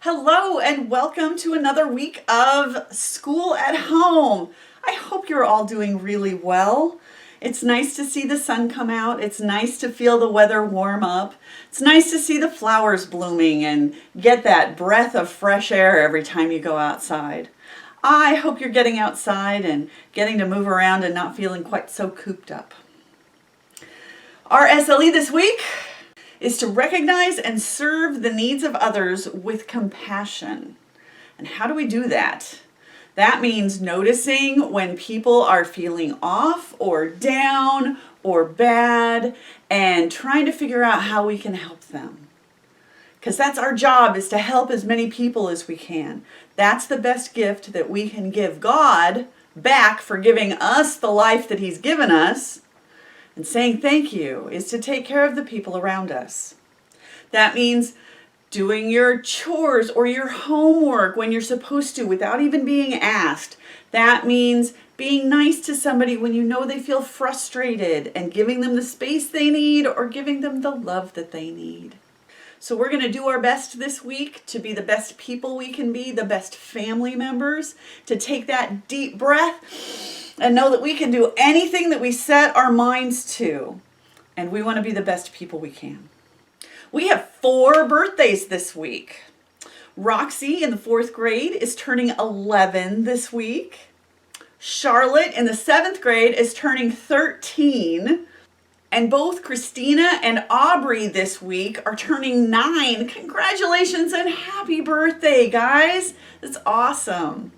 Hello and welcome to another week of School at Home. I hope you're all doing really well. It's nice to see the sun come out. It's nice to feel the weather warm up. It's nice to see the flowers blooming and get that breath of fresh air every time you go outside. I hope you're getting outside and getting to move around and not feeling quite so cooped up. Our SLE this week is to recognize and serve the needs of others with compassion. And how do we do that? That means noticing when people are feeling off or down or bad and trying to figure out how we can help them. Because that's our job, is to help as many people as we can. That's the best gift that we can give God back for giving us the life that He's given us. And saying thank you is to take care of the people around us. That means doing your chores or your homework when you're supposed to without even being asked. That means being nice to somebody when you know they feel frustrated and giving them the space they need or giving them the love that they need. So we're going to do our best this week to be the best people we can be, the best family members, to take that deep breath and know that we can do anything that we set our minds to. And we want to be the best people we can. We have 4 birthdays this week. Roxy in the 4th grade is turning 11 this week. Charlotte in the 7th grade is turning 13. And both Christina and Aubrey this week are turning 9. Congratulations and happy birthday, guys. That's awesome.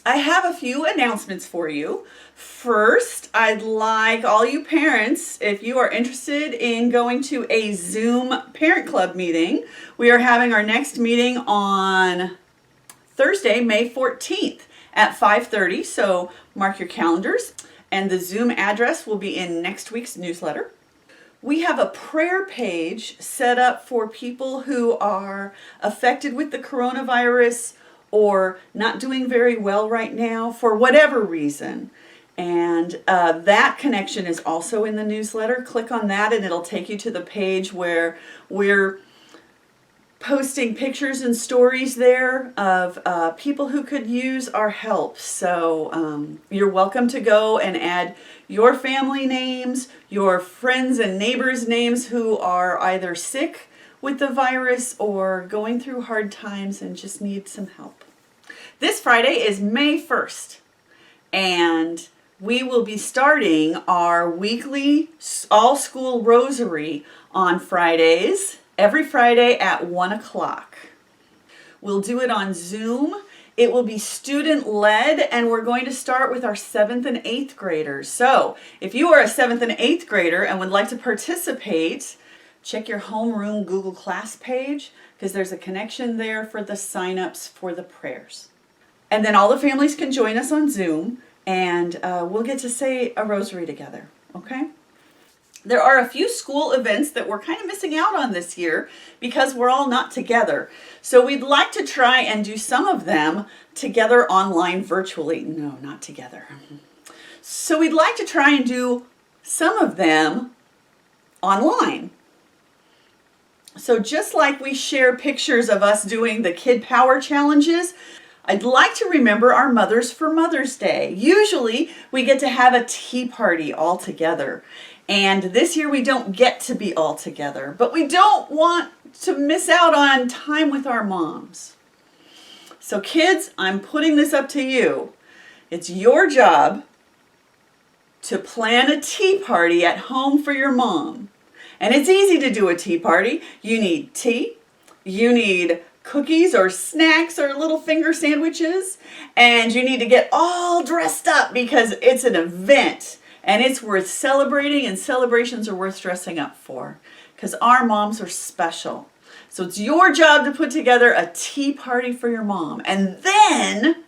I have a few announcements for you. First, I'd like all you parents, if you are interested in going to a Zoom parent club meeting, we are having our next meeting on Thursday, May 14th at 5:30. So mark your calendars, and the Zoom address will be in next week's newsletter. We have a prayer page set up for people who are affected with the coronavirus or not doing very well right now for whatever reason. And that connection is also in the newsletter. Click on that and it'll take you to the page where we're posting pictures and stories there of people who could use our help. So you're welcome to go and add your family names, your friends and neighbors' names who are either sick with the virus or going through hard times and just need some help. This Friday is May 1st, and we will be starting our weekly all-school rosary on Fridays, every Friday at 1 o'clock. We'll do it on Zoom. It will be student-led, and we're going to start with our 7th and 8th graders. So if you are a 7th and 8th grader and would like to participate, check your homeroom Google Class page, because there's a connection there for the sign-ups for the prayers. And then all the families can join us on Zoom, and we'll get to say a rosary together, okay? There are a few school events that we're kind of missing out on this year because we're all not together. So we'd like to try and do some of them together online virtually. No, not together. So we'd like to try and do some of them online. So just like we share pictures of us doing the Kid Power challenges, I'd like to remember our mothers for Mother's Day. Usually we get to have a tea party all together. And this year we don't get to be all together, but we don't want to miss out on time with our moms. So kids, I'm putting this up to you. It's your job to plan a tea party at home for your mom. And it's easy to do a tea party. You need tea, you need cookies or snacks or little finger sandwiches, and you need to get all dressed up because it's an event and it's worth celebrating, and celebrations are worth dressing up for because our moms are special. So it's your job to put together a tea party for your mom, and then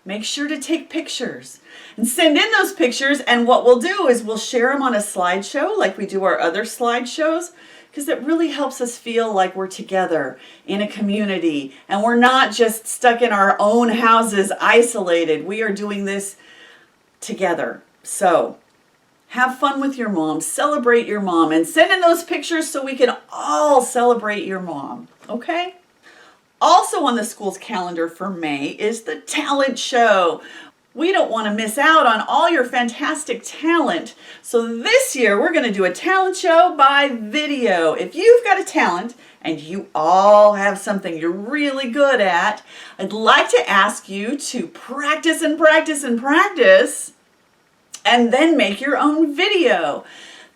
make sure to take pictures and send in those pictures, and what we'll do is we'll share them on a slideshow like we do our other slideshows, because it really helps us feel like we're together in a community and we're not just stuck in our own houses isolated. We are doing this together. So have fun with your mom, celebrate your mom, and send in those pictures so we can all celebrate your mom, okay? Also on the school's calendar for May is the talent show. We don't want to miss out on all your fantastic talent. So this year we're going to do a talent show by video. If you've got a talent and you all have something you're really good at, I'd like to ask you to practice and practice and practice and then make your own video.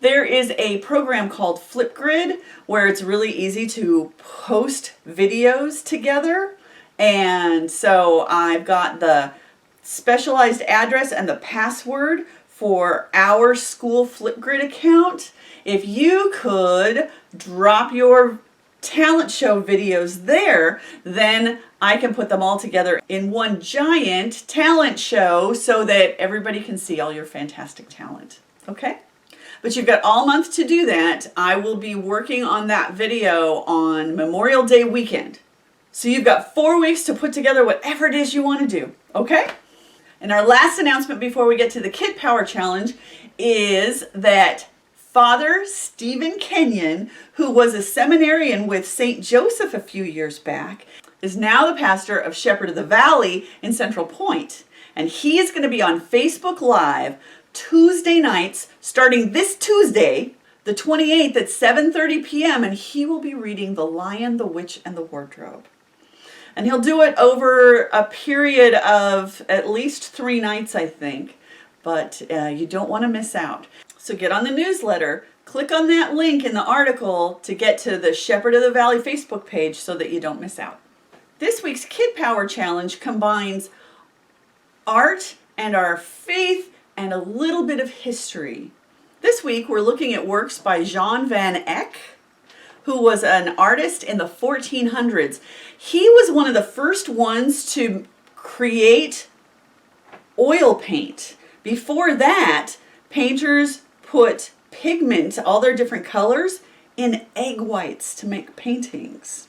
There is a program called Flipgrid where it's really easy to post videos together. And so I've got the specialized address and the password for our school Flipgrid account. If you could drop your talent show videos there, then I can put them all together in one giant talent show so that everybody can see all your fantastic talent. Okay? But you've got all month to do that. I will be working on that video on Memorial Day weekend. So you've got 4 weeks to put together whatever it is you want to do. Okay? And our last announcement before we get to the Kid Power Challenge is that Father Stephen Kenyon, who was a seminarian with St. Joseph a few years back, is now the pastor of Shepherd of the Valley in Central Point. And he is going to be on Facebook Live Tuesday nights, starting this Tuesday, the 28th at 7:30 p.m., and he will be reading The Lion, the Witch, and the Wardrobe. And he'll do it over a period of at least 3 nights, I think, but you don't want to miss out. So get on the newsletter, click on that link in the article to get to the Shepherd of the Valley Facebook page so that you don't miss out. This week's Kid Power Challenge combines art and our faith and a little bit of history. This week we're looking at works by Jan van Eyck, who was an artist in the 1400s. He was one of the first ones to create oil paint. Before that, painters put pigment, all their different colors, in egg whites to make paintings.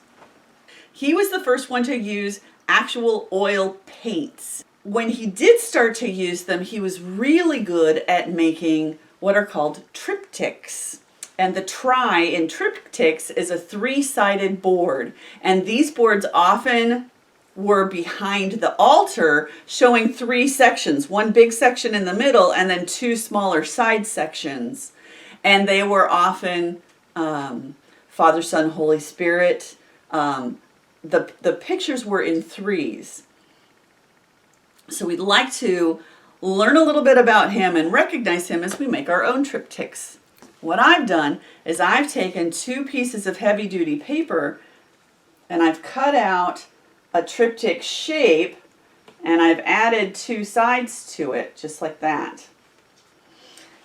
He was the first one to use actual oil paints. When he did start to use them, he was really good at making what are called triptychs. And the try in triptychs is a 3-sided board. And these boards often were behind the altar, showing 3 sections, one big section in the middle and then 2 smaller side sections. And they were often Father, Son, Holy Spirit. The pictures were in 3s. So we'd like to learn a little bit about him and recognize him as we make our own triptychs. What I've done is I've taken 2 pieces of heavy-duty paper and I've cut out a triptych shape and I've added 2 sides to it, just like that.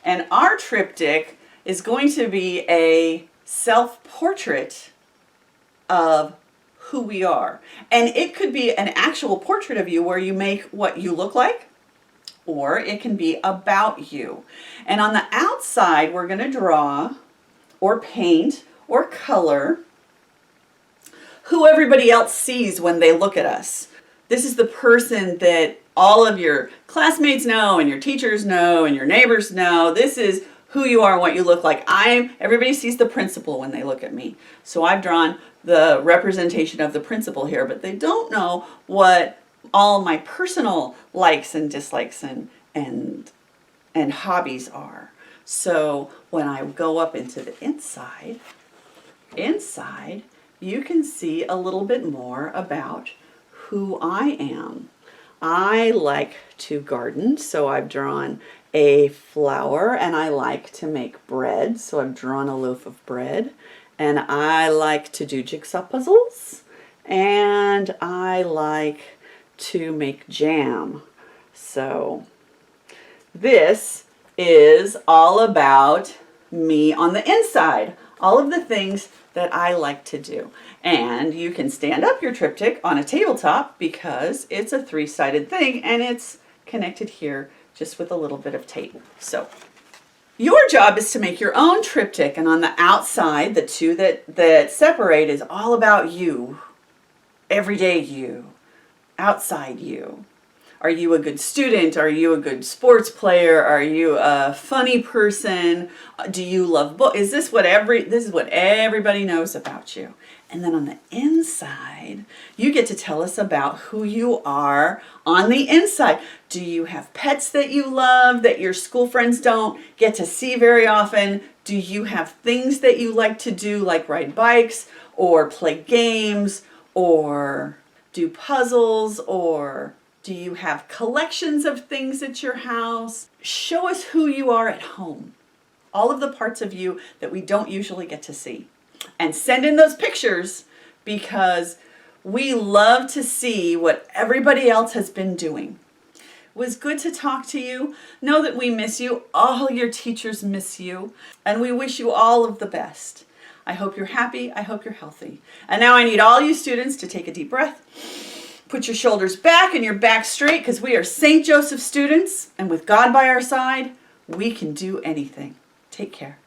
And our triptych is going to be a self-portrait of who we are. And it could be an actual portrait of you where you make what you look like, or it can be about you. And on the outside, we're going to draw or paint or color who everybody else sees when they look at us. This is the person that all of your classmates know and your teachers know and your neighbors know. This is who you are and what you look like. Everybody sees the principal when they look at me. So I've drawn the representation of the principal here, but they don't know what all my personal likes and dislikes and hobbies are. So when I go up into the inside, you can see a little bit more about who I am. I like to garden, so I've drawn a flower, and I like to make bread, so I've drawn a loaf of bread. And I like to do jigsaw puzzles, and I like to make jam. So this is all about me on the inside, all of the things that I like to do. And you can stand up your triptych on a tabletop because it's a 3-sided thing and it's connected here just with a little bit of tape. So your job is to make your own triptych, and on the outside, the 2 that separate is all about you, everyday you, outside you. Are you a good student? Are you a good sports player? Are you a funny person? Do you love books? This is what everybody knows about you. And then on the inside, you get to tell us about who you are on the inside. Do you have pets that you love that your school friends don't get to see very often? Do you have things that you like to do, like ride bikes or play games or do puzzles? Or do you have collections of things at your house? Show us who you are at home. All of the parts of you that we don't usually get to see. And send in those pictures because we love to see what everybody else has been doing. It was good to talk to you. Know that we miss you. All your teachers miss you. And we wish you all of the best. I hope you're happy. I hope you're healthy. And now I need all you students to take a deep breath. Put your shoulders back and your back straight because we are St. Joseph students. And with God by our side, we can do anything. Take care.